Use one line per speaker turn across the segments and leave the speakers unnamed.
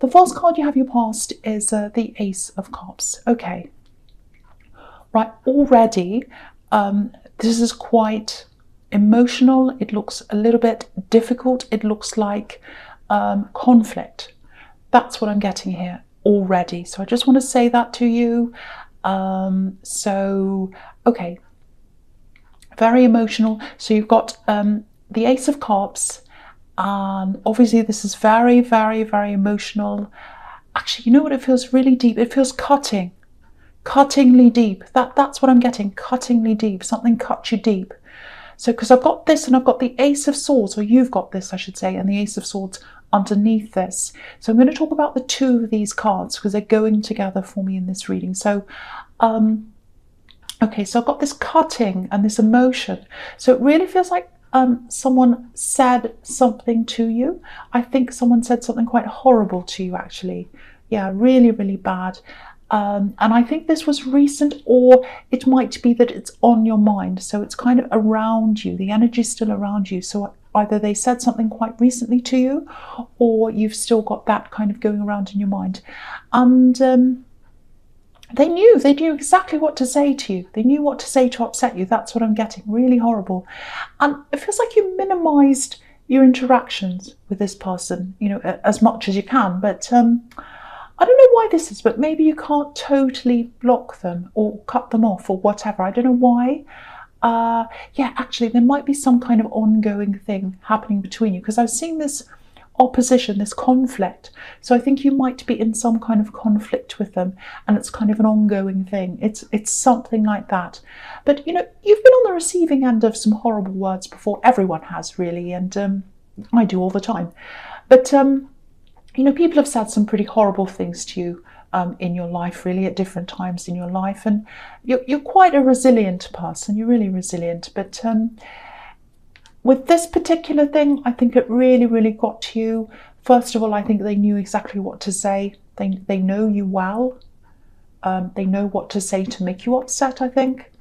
The false card you have your past is the Ace of Cups. Okay. Right, already this is quite emotional. It looks a little bit difficult. It looks like conflict. That's what I'm getting here already. So I just want to say that to you. Okay, very emotional. So you've got the Ace of Cups, and obviously this is very, very, very emotional. Actually, you know what? It feels really deep. It feels cuttingly deep. That's what I'm getting, cuttingly deep. Something cut you deep. So because I've got this and I've got the Ace of Swords, or you've got this I should say, and the Ace of Swords underneath this. So I'm going to talk about the two of these cards because they're going together for me in this reading. So okay, so I've got this cutting and this emotion. So it really feels like someone said something to you. I think someone said something quite horrible to you, actually. Yeah, really, really bad. And I think this was recent, or it might be that it's on your mind. So it's kind of around you. The energy is still around you. So either they said something quite recently to you, or you've still got that kind of going around in your mind. And they knew exactly what to say to you. They knew what to say to upset you. That's what I'm getting. Really horrible. And it feels like you minimized your interactions with this person, you know, as much as you can. But I don't know why this is, but maybe you can't totally block them or cut them off or whatever. I don't know why. Yeah, actually, there might be some kind of ongoing thing happening between you, because I've seen this opposition, this conflict. So I think you might be in some kind of conflict with them, and it's kind of an ongoing thing. It's something like that. But, you know, you've been on the receiving end of some horrible words before. Everyone has, really, and I do all the time. But you know, people have said some pretty horrible things to you in your life, really, at different times in your life. And you're quite a resilient person. You're really resilient. But with this particular thing, I think it really, really got to you. First of all, I think they knew exactly what to say. They know you well. They know what to say to make you upset, I think.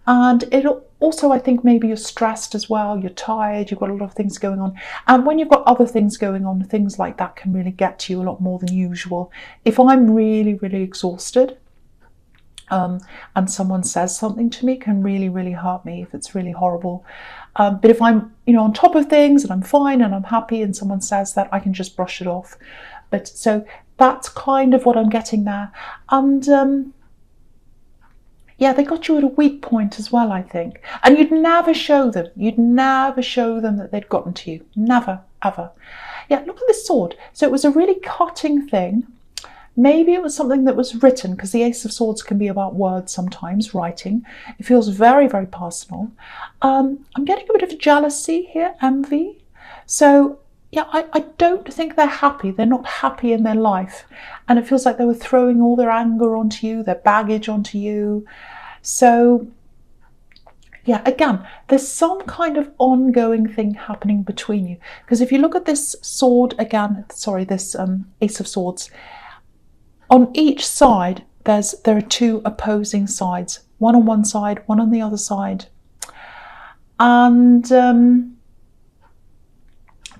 And it'll also, I think maybe you're stressed as well, you're tired, you've got a lot of things going on. And when you've got other things going on, things like that can really get to you a lot more than usual. If I'm really, really exhausted, and someone says something to me, can really, really hurt me if it's really horrible. But if I'm, you know, on top of things and I'm fine and I'm happy and someone says that, I can just brush it off. But so that's kind of what I'm getting there. And yeah, they got you at a weak point as well, I think. And you'd never show them that they'd gotten to you. Never, ever. Yeah, look at this sword. So it was a really cutting thing. Maybe it was something that was written, because the Ace of Swords can be about words sometimes, writing. It feels very, very personal. I'm getting a bit of jealousy here, envy. So yeah, I don't think they're happy. They're not happy in their life. And it feels like they were throwing all their anger onto you, their baggage onto you. So yeah, again, there's some kind of ongoing thing happening between you. Because if you look at this sword again, sorry, this Ace of Swords, on each side, there are two opposing sides. One on one side, one on the other side. And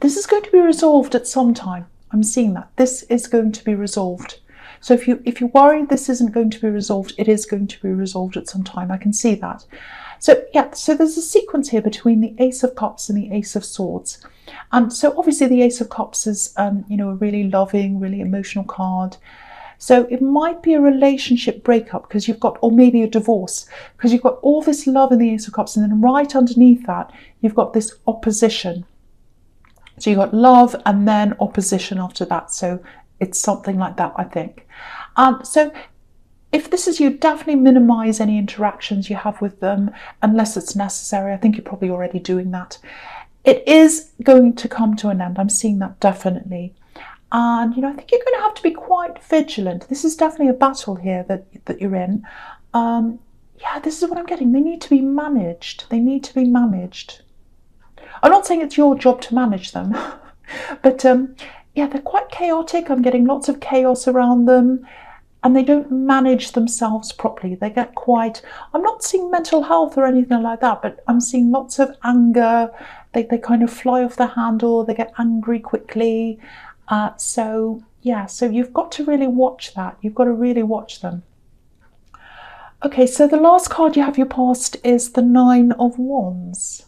this is going to be resolved at some time. I'm seeing that. This is going to be resolved. So if you're worried this isn't going to be resolved, it is going to be resolved at some time. I can see that. So yeah, so there's a sequence here between the Ace of Cups and the Ace of Swords. And so obviously the Ace of Cups is, you know, a really loving, really emotional card. So it might be a relationship breakup, because you've got, or maybe a divorce, because you've got all this love in the Ace of Cups, and then right underneath that, you've got this opposition. So you've got love and then opposition after that. So it's something like that, I think. So if this is you, definitely minimize any interactions you have with them unless it's necessary. I think you're probably already doing that. It is going to come to an end. I'm seeing that definitely. And, you know, I think you're going to have to be quite vigilant. This is definitely a battle here that you're in. Yeah, this is what I'm getting. They need to be managed. They need to be managed. I'm not saying it's your job to manage them, but yeah, they're quite chaotic. I'm getting lots of chaos around them, and they don't manage themselves properly. They get quite, I'm not seeing mental health or anything like that, but I'm seeing lots of anger. They kind of fly off the handle. They get angry quickly. So yeah, so you've got to really watch that. You've got to really watch them. Okay, so the last card you have your past is the Nine of Wands.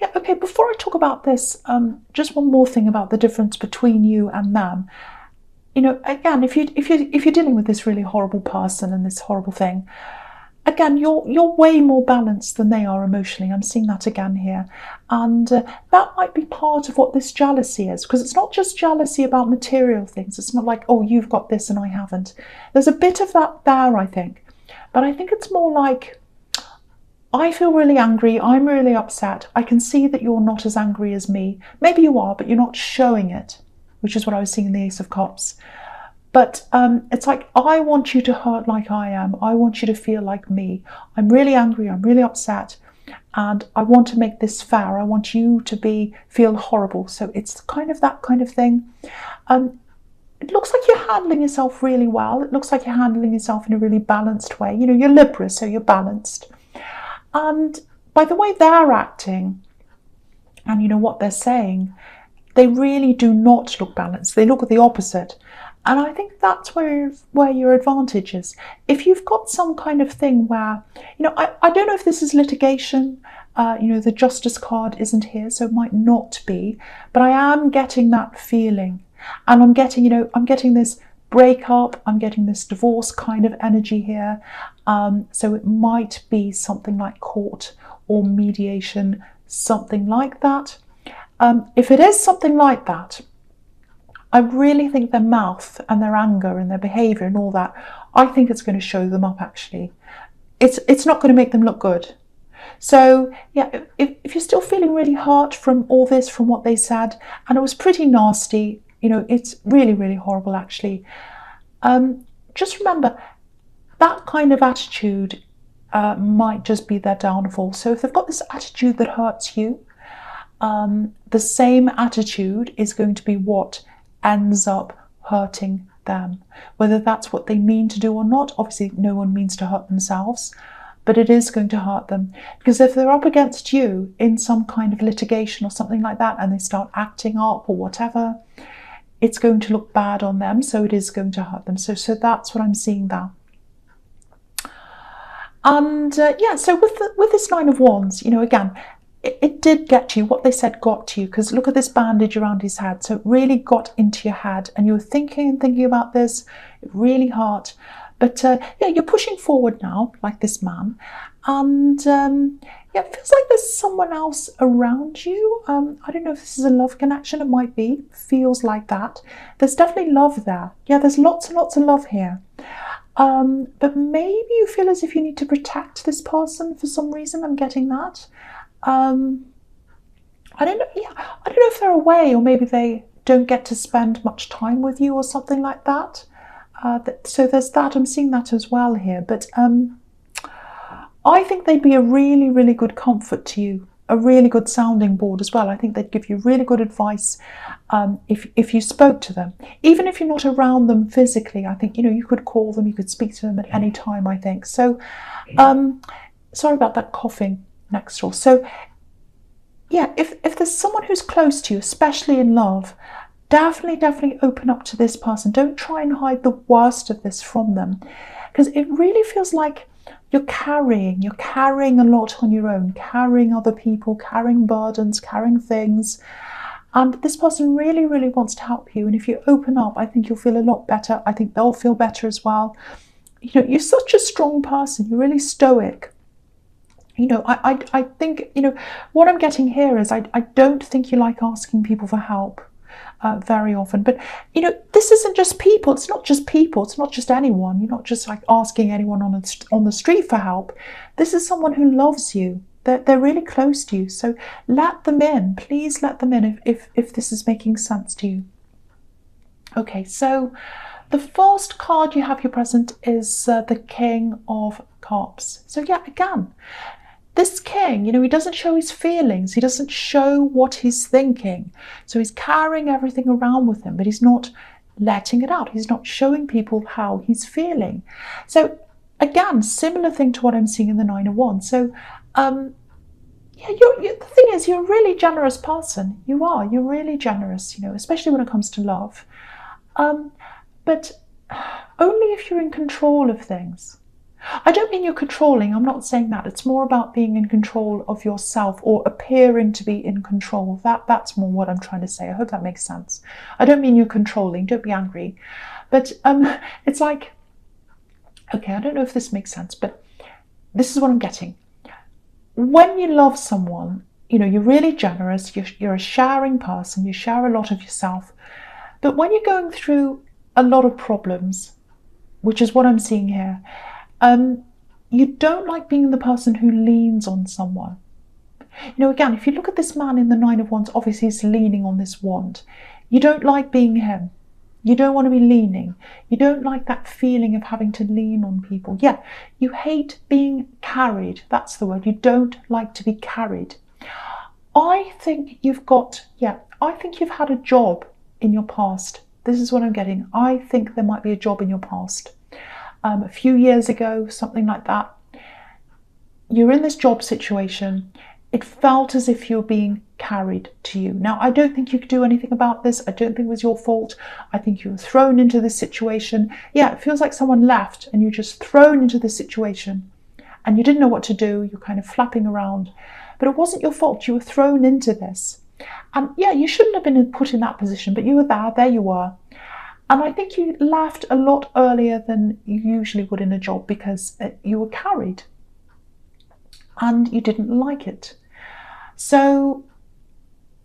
Yeah, okay, before I talk about this, just one more thing about the difference between you and them. You know, again, if you're dealing with this really horrible person and this horrible thing, again, you're way more balanced than they are emotionally. I'm seeing that again here. And that might be part of what this jealousy is, because it's not just jealousy about material things. It's not like, oh, you've got this and I haven't. There's a bit of that there, I think. But I think it's more like, I feel really angry, I'm really upset. I can see that you're not as angry as me. Maybe you are, but you're not showing it, which is what I was seeing in the Ace of Cups. But it's like, I want you to hurt like I am. I want you to feel like me. I'm really angry, I'm really upset, and I want to make this fair. I want you to feel horrible. So it's kind of that kind of thing. It looks like you're handling yourself really well. It looks like you're handling yourself in a really balanced way. You know, you're Libra, so you're balanced. And by the way they're acting and you know what they're saying, they really do not look balanced. They look at the opposite. And I think that's where your advantage is. If you've got some kind of thing where, you know, I don't know if this is litigation, you know, the Justice card isn't here, so it might not be, but I am getting that feeling. And I'm getting, you know, I'm getting this breakup, I'm getting this divorce kind of energy here. So it might be something like court or mediation, something like that. If it is something like that, I really think their mouth and their anger and their behaviour and all that, I think it's going to show them up actually. It's not going to make them look good. So yeah, if you're still feeling really hurt from all this, from what they said, and it was pretty nasty, you know, it's really, really horrible actually. Just remember, that kind of attitude might just be their downfall. So if they've got this attitude that hurts you, the same attitude is going to be what ends up hurting them. Whether that's what they mean to do or not, obviously no one means to hurt themselves, but it is going to hurt them. Because if they're up against you in some kind of litigation or something like that, and they start acting up or whatever, it's going to look bad on them, so it is going to hurt them. So that's what I'm seeing there. And yeah, so with this Nine of Wands, you know, again, it did get to you. What they said got to you, because look at this bandage around his head. So it really got into your head, and you were thinking and thinking about this. It really hurt. But yeah, you're pushing forward now, like this man. And yeah, it feels like there's someone else around you. I don't know if this is a love connection. It might be. Feels like that. There's definitely love there. Yeah, there's lots and lots of love here. But maybe you feel as if you need to protect this person for some reason. I'm getting that. I don't know. Yeah, I don't know if they're away, or maybe they don't get to spend much time with you or something like that. So there's that. I'm seeing that as well here. But I think they'd be a really, really good comfort to you, a really good sounding board as well. I think they'd give you really good advice if you spoke to them. Even if you're not around them physically, I think, you know, you could call them, you could speak to them at any time, I think. So sorry about that coughing next door. So yeah, if there's someone who's close to you, especially in love, definitely open up to this person. Don't try and hide the worst of this from them, because it really feels like you're carrying a lot on your own, carrying other people, carrying burdens, carrying things. And this person really, really wants to help you. And if you open up, I think you'll feel a lot better. I think they'll feel better as well. You know, you're such a strong person. You're really stoic. You know, I think, you know, what I'm getting here is I don't think you like asking people for help very often. But, you know, this isn't just people. It's not just people. It's not just anyone. You're not just like asking anyone on the street for help. This is someone who loves you. They're really close to you. So let them in. Please let them in if this is making sense to you. Okay, so the first card you have here present is the King of Cups. So yeah, again, this king, you know, he doesn't show his feelings. He doesn't show what he's thinking. So he's carrying everything around with him, but he's not letting it out. He's not showing people how he's feeling. So again, similar thing to what I'm seeing in the Nine of Wands. So yeah, the thing is, you're a really generous person. You are. You're really generous, especially when it comes to love. But only if you're in control of things. I don't mean you're controlling, I'm not saying that. It's more about being in control of yourself or appearing to be in control. That's more what I'm trying to say. I hope that makes sense. I don't mean you're controlling, don't be angry. But it's like, okay, I don't know if this makes sense, but this is what I'm getting. When you love someone, you're really generous, you're a sharing person, you share a lot of yourself. But when you're going through a lot of problems, which is what I'm seeing here, you don't like being the person who leans on someone. Again, if you look at this man in the Nine of Wands, obviously he's leaning on this wand. You don't like being him. You don't want to be leaning. You don't like that feeling of having to lean on people. Yeah, you hate being carried. That's the word. You don't like to be carried. I think you've had a job in your past. This is what I'm getting. I think there might be a job in your past. A few years ago, something like that. You're in this job situation. It felt as if you're being carried to you. Now, I don't think you could do anything about this. I don't think it was your fault. I think you were thrown into this situation. Yeah, it feels like someone left and you're just thrown into this situation and you didn't know what to do. You're kind of flapping around. But it wasn't your fault. You were thrown into this. And yeah, you shouldn't have been put in that position, but you were there you were. And I think you left a lot earlier than you usually would in a job because you were carried and you didn't like it. So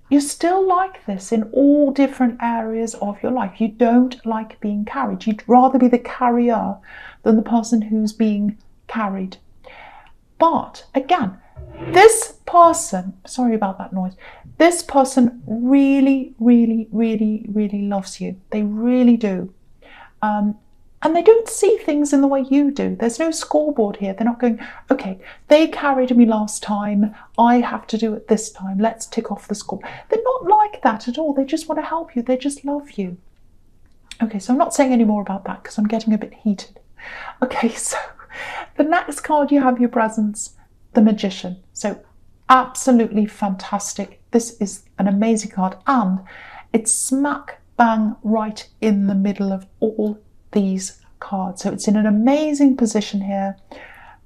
you're still like this in all different areas of your life. You don't like being carried. You'd rather be the carrier than the person who's being carried. But again, this person, sorry about that noise, this person really, really, really, really loves you. They really do. And they don't see things in the way you do. There's no scoreboard here. They're not going, okay, they carried me last time. I have to do it this time. Let's tick off the score. They're not like that at all. They just want to help you. They just love you. Okay, so I'm not saying any more about that because I'm getting a bit heated. Okay, so the next card you have your presence, the Magician. So absolutely fantastic. This is an amazing card and it's smack bang right in the middle of all these cards. So it's in an amazing position here.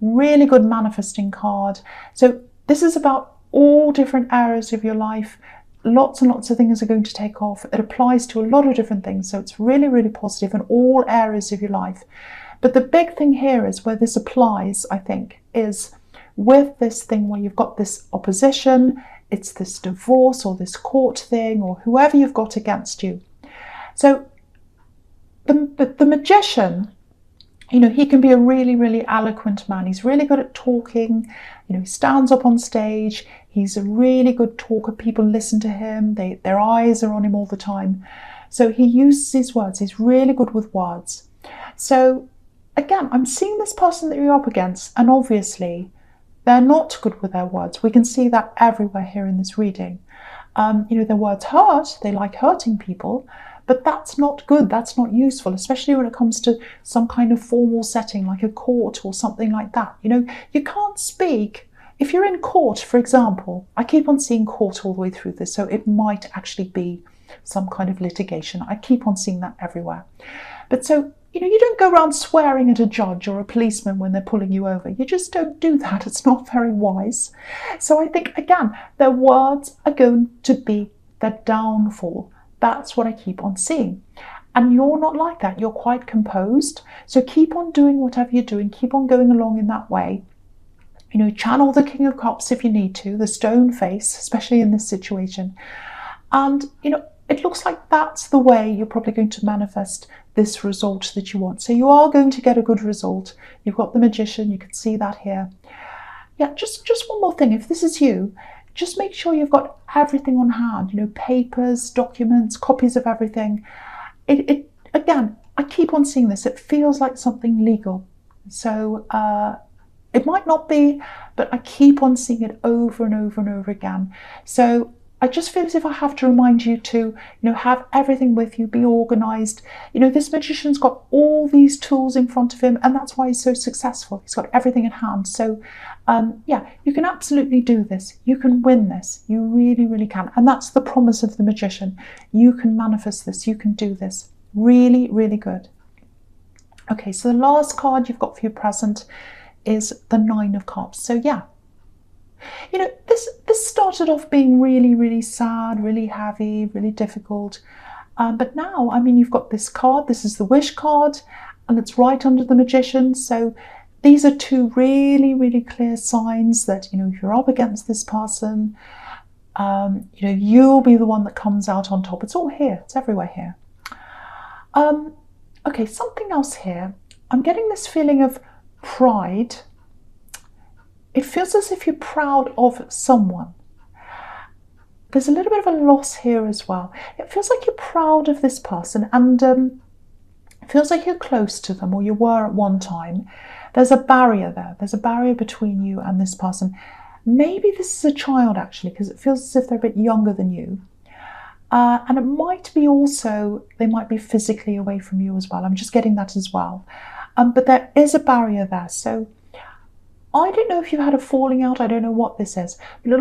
Really good manifesting card. So this is about all different areas of your life. Lots and lots of things are going to take off. It applies to a lot of different things. So it's really, really positive in all areas of your life. But the big thing here is where this applies, I think, is with this thing where you've got this opposition, it's this divorce or this court thing or whoever you've got against you. So the Magician, he can be a really, really eloquent man. He's really good at talking. He stands up on stage. He's a really good talker. People listen to him. Their eyes are on him all the time. So he uses his words. He's really good with words. So again, I'm seeing this person that you're up against, and obviously they're not good with their words. We can see that everywhere here in this reading. Their words hurt. They like hurting people. But that's not good, that's not useful, especially when it comes to some kind of formal setting like a court or something like that. You can't speak. If you're in court, for example, I keep on seeing court all the way through this, so it might actually be some kind of litigation. I keep on seeing that everywhere. But so, you don't go around swearing at a judge or a policeman when they're pulling you over. You just don't do that. It's not very wise. So I think, again, their words are going to be their downfall. That's what I keep on seeing. And you're not like that. You're quite composed. So keep on doing whatever you're doing. Keep on going along in that way. Channel the King of Cups if you need to, the stone face, especially in this situation. And, it looks like that's the way you're probably going to manifest this result that you want. So you are going to get a good result. You've got the Magician. You can see that here. Yeah, just one more thing. If this is you, just make sure you've got everything on hand, papers, documents, copies of everything. Again, I keep on seeing this. It feels like something legal. So it might not be, but I keep on seeing it over and over and over again. So I just feel as if I have to remind you to, have everything with you, be organised. This magician's got all these tools in front of him, and that's why he's so successful. He's got everything in hand. So, yeah, you can absolutely do this. You can win this. You really, really can. And that's the promise of the magician. You can manifest this. You can do this. Really, really good. Okay, so the last card you've got for your present is the Nine of Cups. So, yeah. This started off being really, really sad, really heavy, really difficult. But now, you've got this card. This is the Wish card, and it's right under the Magician. So these are two really, really clear signs that, if you're up against this person, you'll be the one that comes out on top. It's all here. It's everywhere here. Okay, something else here. I'm getting this feeling of pride. It feels as if you're proud of someone. There's a little bit of a loss here as well. It feels like you're proud of this person, and it feels like you're close to them, or you were at one time. There's a barrier there. There's a barrier between you and this person. Maybe this is a child, actually, because it feels as if they're a bit younger than you. And it might be also, they might be physically away from you as well. I'm just getting that as well. But there is a barrier there. So I don't know if you've had a falling out. I don't know what this is. But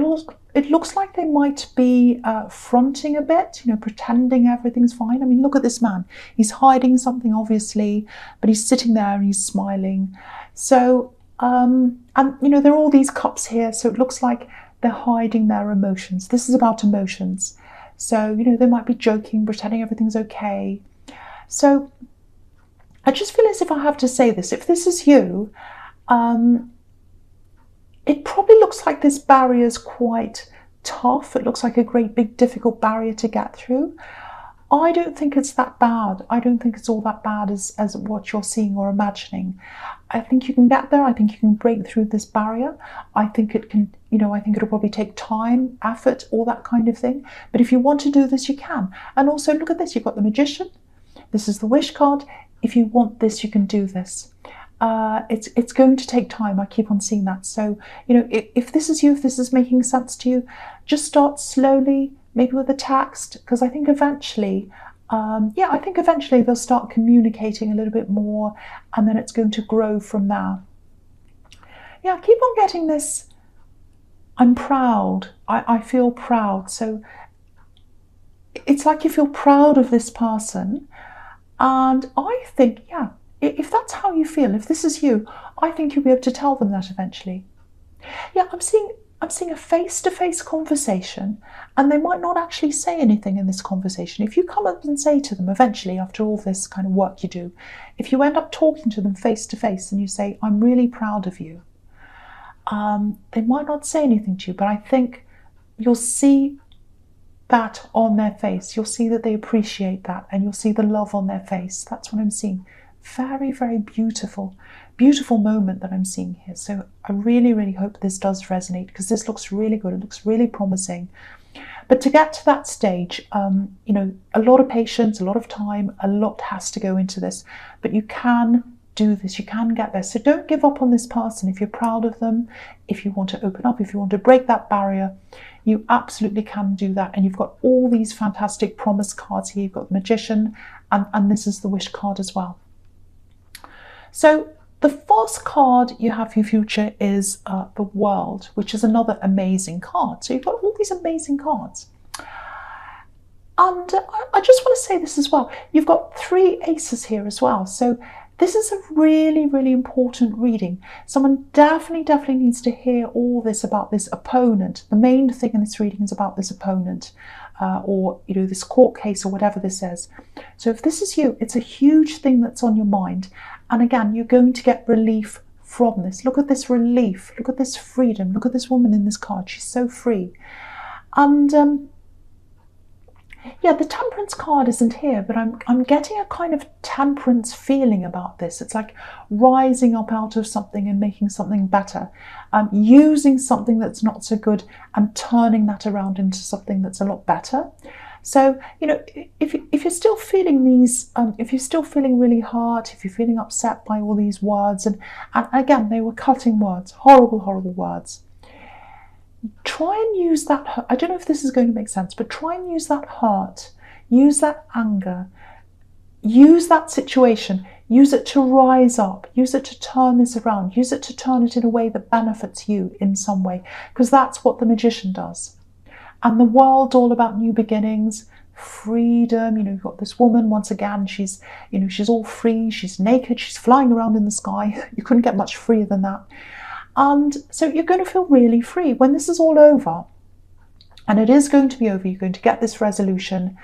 it looks like they might be fronting a bit, pretending everything's fine. Look at this man. He's hiding something, obviously, but he's sitting there and he's smiling. So, and, there are all these cups here. So it looks like they're hiding their emotions. This is about emotions. So, they might be joking, pretending everything's okay. So I just feel as if I have to say this. If this is you, it probably looks like this barrier is quite tough. It looks like a great big difficult barrier to get through. I don't think it's that bad. I don't think it's all that bad as what you're seeing or imagining. I think you can get there. I think you can break through this barrier. I think it can, I think it'll probably take time, effort, all that kind of thing. But if you want to do this, you can. And also look at this. You've got the Magician. This is the Wish card. If you want this, you can do this. It's going to take time. I keep on seeing that. So, if this is you, if this is making sense to you, just start slowly, maybe with a text, because I think eventually, they'll start communicating a little bit more, and then it's going to grow from there. Yeah, keep on getting this. I'm proud. I feel proud. So it's like you feel proud of this person. And I think, yeah, if that's how you feel, if this is you, I think you'll be able to tell them that eventually. Yeah, I'm seeing a face-to-face conversation, and they might not actually say anything in this conversation. If you come up and say to them eventually, after all this kind of work you do, if you end up talking to them face-to-face and you say, I'm really proud of you, they might not say anything to you, but I think you'll see that on their face. You'll see that they appreciate that, and you'll see the love on their face. That's what I'm seeing. Very, very beautiful moment that I'm seeing here. So I really, really hope this does resonate, because this looks really good. It looks really promising. But to get to that stage, a lot of patience, a lot of time, a lot has to go into this. But you can do this. You can get there. So don't give up on this person. If you're proud of them, if you want to open up, if you want to break that barrier, you absolutely can do that. And you've got all these fantastic promise cards here. You've got the Magician, and this is the Wish card as well. So the first card you have for your future is the World, which is another amazing card. So you've got all these amazing cards. And I just want to say this as well. You've got 3 aces here as well. So this is a really, really important reading. Someone definitely needs to hear all this about this opponent. The main thing in this reading is about this opponent, or this court case, or whatever this is. So if this is you, it's a huge thing that's on your mind. And again, you're going to get relief from this. Look at this relief. Look at this freedom. Look at this woman in this card. She's so free. And yeah, the Temperance card isn't here, but I'm getting a kind of temperance feeling about this. It's like rising up out of something and making something better. Using something that's not so good and turning that around into something that's a lot better. So, if you're still feeling these, if you're still feeling really hurt, if you're feeling upset by all these words, and again, they were cutting words, horrible words, try and use that, I don't know if this is going to make sense, but try and use that hurt, use that anger, use that situation, use it to rise up, use it to turn this around, use it to turn it in a way that benefits you in some way, because that's what the magician does. And the world's all about new beginnings, freedom. You've got this woman, once again, she's all free, she's naked, she's flying around in the sky. You couldn't get much freer than that. And so you're going to feel really free when this is all over. And it is going to be over. You're going to get this resolution.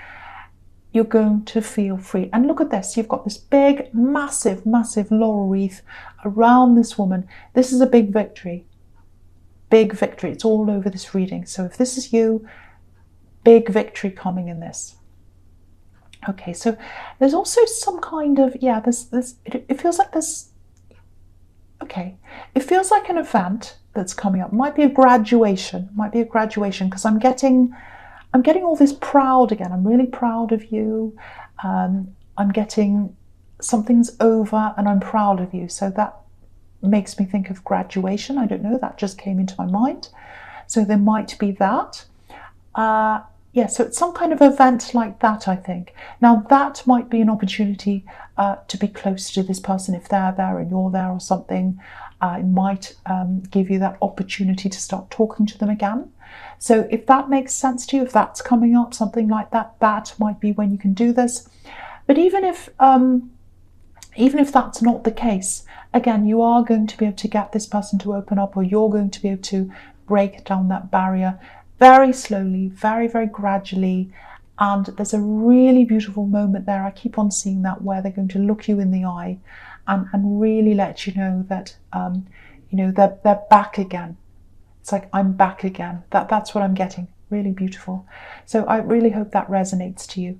You're going to feel free. And look at this. You've got this big, massive, massive laurel wreath around this woman. This is a big victory. Big victory. It's all over this reading. So if this is you, big victory coming in this. Okay, so there's also some kind of, it feels like this, okay, it feels like an event that's coming up. Might be a graduation, because I'm getting all this proud again. I'm really proud of you. I'm getting something's over and I'm proud of you. So that makes me think of graduation. I don't know, that just came into my mind. So there might be that. So it's some kind of event like that, I think. Now that might be an opportunity to be close to this person if they're there and you're there or something. It might give you that opportunity to start talking to them again. So if that makes sense to you, if that's coming up, something like that, that might be when you can do this. But even if that's not the case, again, you are going to be able to get this person to open up, or you're going to be able to break down that barrier very slowly, very, very gradually. And there's a really beautiful moment there. I keep on seeing that, where they're going to look you in the eye and really let you know that, they're back again. It's like, I'm back again. That's what I'm getting. Really beautiful. So I really hope that resonates to you,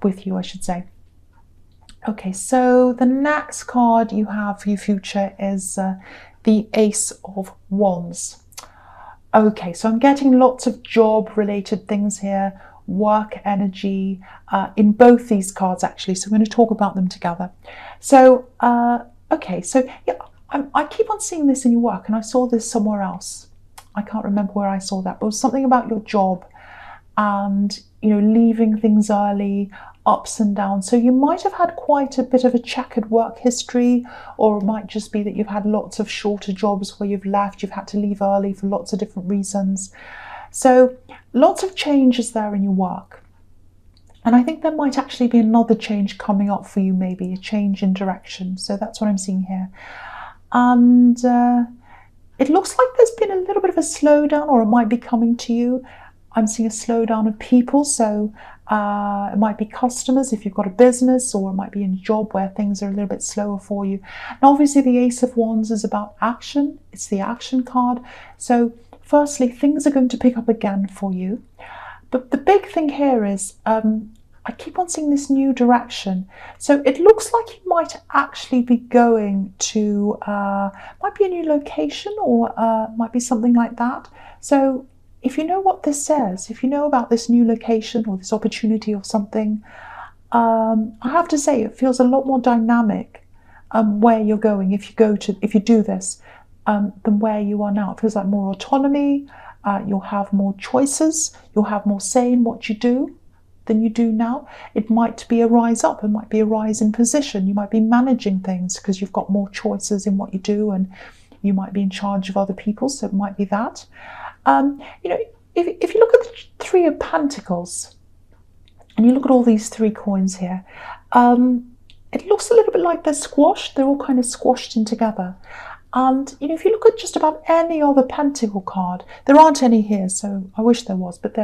with you, I should say. Okay, so the next card you have for your future is the Ace of Wands. Okay, so I'm getting lots of job-related things here, work energy, in both these cards actually, so I'm going to talk about them together. So, okay, so yeah, I keep on seeing this in your work, and I saw this somewhere else. I can't remember where I saw that, but it was something about your job and, leaving things early, ups and downs. So you might have had quite a bit of a checkered work history, or it might just be that you've had lots of shorter jobs where you've had to leave early for lots of different reasons. So lots of changes there in your work. And I think there might actually be another change coming up for you, maybe a change in direction. So that's what I'm seeing here. And it looks like there's been a little bit of a slowdown, or it might be coming to you. I'm seeing a slowdown of people, so it might be customers if you've got a business, or it might be in a job where things are a little bit slower for you. Now, obviously, the Ace of Wands is about action. It's the action card. So, firstly, things are going to pick up again for you. But the big thing here is I keep on seeing this new direction. So it looks like you might actually be going to, might be a new location, or might be something like that. So if you know what this says, if you know about this new location or this opportunity or something, I have to say it feels a lot more dynamic where you're going if you do this than where you are now. It feels like more autonomy. You'll have more choices. You'll have more say in what you do than you do now. It might be a rise up. It might be a rise in position. You might be managing things because you've got more choices in what you do, and you might be in charge of other people. So it might be that. If you look at the Three of Pentacles and you look at all these three coins here, it looks a little bit like they're squashed. They're all kind of squashed in together. And if you look at just about any other pentacle card, there aren't any here, so I wish there was, but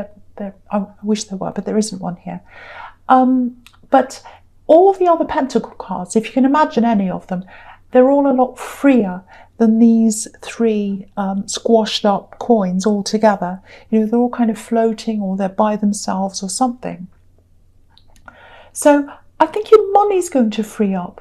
I wish there were, but there isn't one here. But all the other pentacle cards, if you can imagine any of them, they're all a lot freer than these three squashed up coins all together. They're all kind of floating, or they're by themselves or something. So I think your money's going to free up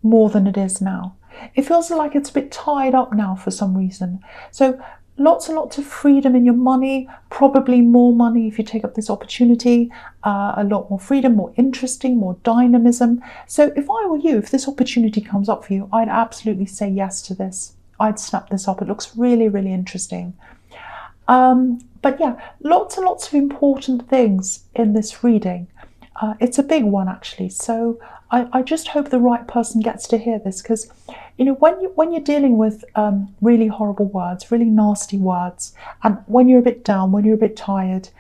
more than it is now. It feels like it's a bit tied up now for some reason. So lots and lots of freedom in your money, probably more money if you take up this opportunity, a lot more freedom, more interesting, more dynamism. So if I were you, if this opportunity comes up for you, I'd absolutely say yes to this. I'd snap this up. It looks really, really interesting. But yeah, lots and lots of important things in this reading. It's a big one actually, so I just hope the right person gets to hear this, because when you're dealing with really horrible words, really nasty words, and when you're a bit down, when you're a bit tired,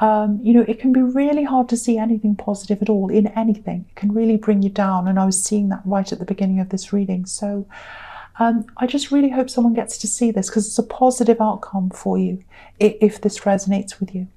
it can be really hard to see anything positive at all in anything. It can really bring you down, and I was seeing that right at the beginning of this reading. So I just really hope someone gets to see this, because it's a positive outcome for you if this resonates with you.